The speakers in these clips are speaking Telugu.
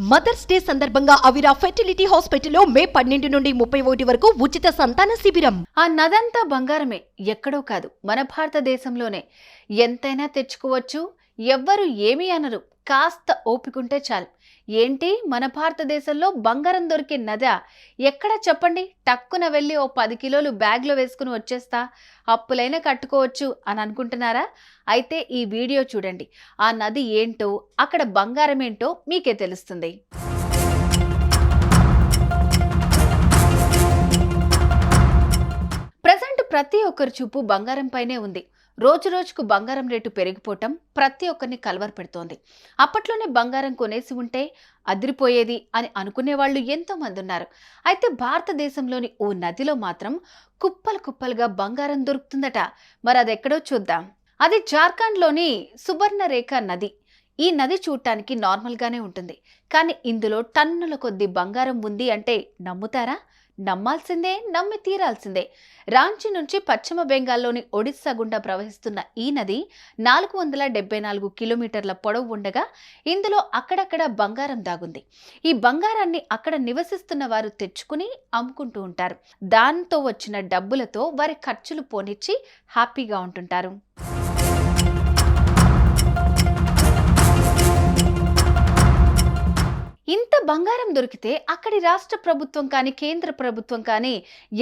మదర్స్ డే సందర్భంగా అవిరా ఫెర్టిలిటీ హాస్పిటల్లో మే 12 నుండి 31 వరకు ఉచిత సంతాన శిబిరం. ఆ నదంతా బంగారమే, ఎక్కడో కాదు మన భారతదేశంలోనే. ఎంతైనా తెచ్చుకోవచ్చు, ఎవ్వరు ఏమీ అనరు, కాస్త ఓపికంటే చాలు. ఏంటి మన భారతదేశంలో బంగారం దొరికే నదా? ఎక్కడ చెప్పండి? టక్కున వెళ్ళి ఓ 10 కిలోలు బ్యాగ్లో వేసుకుని వచ్చేస్తా, అప్పులైనా కట్టుకోవచ్చు అని అనుకుంటున్నారా? అయితే ఈ వీడియో చూడండి. ఆ నది ఏంటో, అక్కడ బంగారం ఏంటో మీకే తెలుస్తుంది. ప్రజెంట్ ప్రతి ఒక్కరి చూపు బంగారం పైనే ఉంది. రోజు రోజుకు బంగారం రేటు పెరిగిపోవటం ప్రతి ఒక్కరిని కలవరపెడుతోంది. అప్పట్లోనే బంగారం కొనేసి ఉంటే అదిరిపోయేది అని అనుకునే వాళ్ళు ఎంతో మంది ఉన్నారు. అయితే భారతదేశంలోని ఓ నదిలో మాత్రం కుప్పలు కుప్పలుగా బంగారం దొరుకుతుందట. మరి అది ఎక్కడో చూద్దాం. అది జార్ఖండ్లోని సుబర్ణరేఖ నది. ఈ నది చూడటానికి నార్మల్గానే ఉంటుంది, కానీ ఇందులో టన్నుల కొద్ది బంగారం ఉంది అంటే నమ్ముతారా? నమ్మాల్సిందే, నమ్మి తీరాల్సిందే. రాంచీ నుంచి పశ్చిమ బెంగాల్లోని ఒడిస్సా గుండా ప్రవహిస్తున్న ఈ నది 474 కిలోమీటర్ల పొడవు ఉండగా ఇందులో అక్కడక్కడ బంగారం దాగుంది. ఈ బంగారాన్ని అక్కడ నివసిస్తున్న వారు తెచ్చుకుని అమ్ముకుంటూ ఉంటారు. దాంతో వచ్చిన డబ్బులతో వారి ఖర్చులు పోనిచ్చి హ్యాపీగా ఉంటుంటారు. ఇంత బంగారం దొరికితే అక్కడి రాష్ట్ర ప్రభుత్వం కానీ కేంద్ర ప్రభుత్వం కానీ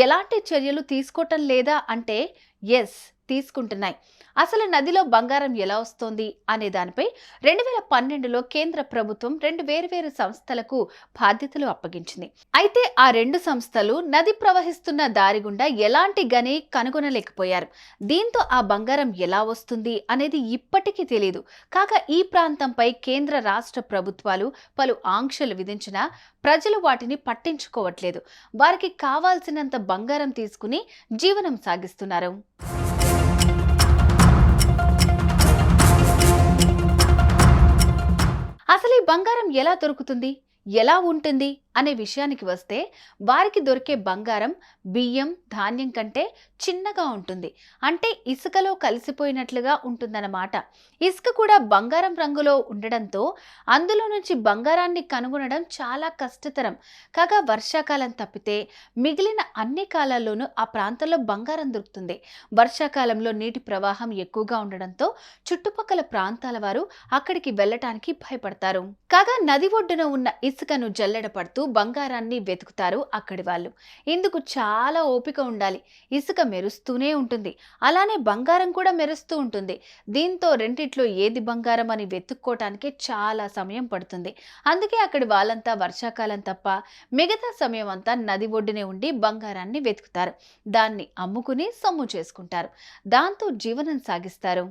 ఎలాంటి చర్యలు తీసుకోవటం లేదా అంటే ఎస్, తీసుకుంటున్నాయి. అసలు నదిలో బంగారం ఎలా వస్తోంది అనే దానిపై 2012లో కేంద్ర ప్రభుత్వం 2 వేర్వేరు సంస్థలకు బాధ్యతలు అప్పగించింది. అయితే ఆ 2 సంస్థలు నది ప్రవహిస్తున్న దారి గుండా ఎలాంటి గని కనుగొనలేకపోయారు. దీంతో ఆ బంగారం ఎలా వస్తుంది అనేది ఇప్పటికీ తెలియదు. కాగా ఈ ప్రాంతంపై కేంద్ర రాష్ట్ర ప్రభుత్వాలు పలు ఆంక్షలు విధించినా ప్రజలు వాటిని పట్టించుకోవట్లేదు. వారికి కావాల్సినంత బంగారం తీసుకుని జీవనం సాగిస్తున్నారు. అసలు ఈ బంగారం ఎలా దొరుకుతుంది, ఎలా ఉంటుంది అనే విషయానికి వస్తే వారికి దొరికే బంగారం బియ్యం, ధాన్యం కంటే చిన్నగా ఉంటుంది. అంటే ఇసుకలో కలిసిపోయినట్లుగా ఉంటుందన్నమాట. ఇసుక కూడా బంగారం రంగులో ఉండడంతో అందులో నుంచి బంగారాన్ని కనుగొనడం చాలా కష్టతరం. కాగా వర్షాకాలం తప్పితే మిగిలిన అన్ని కాలాల్లోనూ ఆ ప్రాంతంలో బంగారం దొరుకుతుంది. వర్షాకాలంలో నీటి ప్రవాహం ఎక్కువగా ఉండడంతో చుట్టుపక్కల ప్రాంతాల వారు అక్కడికి వెళ్ళటానికి భయపడతారు. కాగా నది ఒడ్డున ఉన్న ఇసుకను జల్లెడ పడుతూ బంగారాన్ని వెతుకుతారు అక్కడి వాళ్ళు. ఇందుకు చాలా ఓపిక ఉండాలి. ఇసుక మెరుస్తూనే ఉంటుంది, అలానే బంగారం కూడా మెరుస్తూ ఉంటుంది. దీంతో రెండిట్లో ఏది బంగారం అని వెతుక్కోవటానికి చాలా సమయం పడుతుంది. అందుకే అక్కడి వాళ్ళంతా వర్షాకాలం తప్ప మిగతా సమయం అంతా నది ఒడ్డునే ఉండి బంగారాన్ని వెతుకుతారు. దాన్ని అమ్ముకుని సొమ్ము చేసుకుంటారు. దాంతో జీవనం సాగిస్తారు.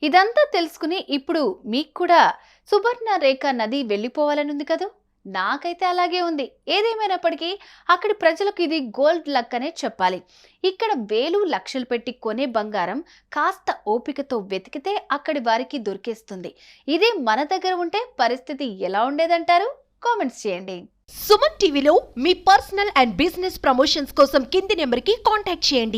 ఇదంతా తెలుసుకుని ఇప్పుడు మీకు కూడా సుబర్ణరేఖ నది వెళ్ళిపోవాలనుంది కదా? నాకైతే అలాగే ఉంది. ఏదేమైనప్పటికీ అక్కడి ప్రజలకు ఇది గోల్డ్ లక్ అనే చెప్పాలి. ఇక్కడ వేలు లక్షలు పెట్టి కొనే బంగారం కాస్త ఓపికతో వెతికితే అక్కడి వారికి దొరికేస్తుంది. ఇదే మన దగ్గర ఉంటే పరిస్థితి ఎలా ఉండేదంటారు? కామెంట్స్ చేయండి. సుమన్ టీవీలో మీ పర్సనల్ అండ్ బిజినెస్ ప్రమోషన్స్ కోసం కింది నెంబర్కి కాంటాక్ట్ చేయండి.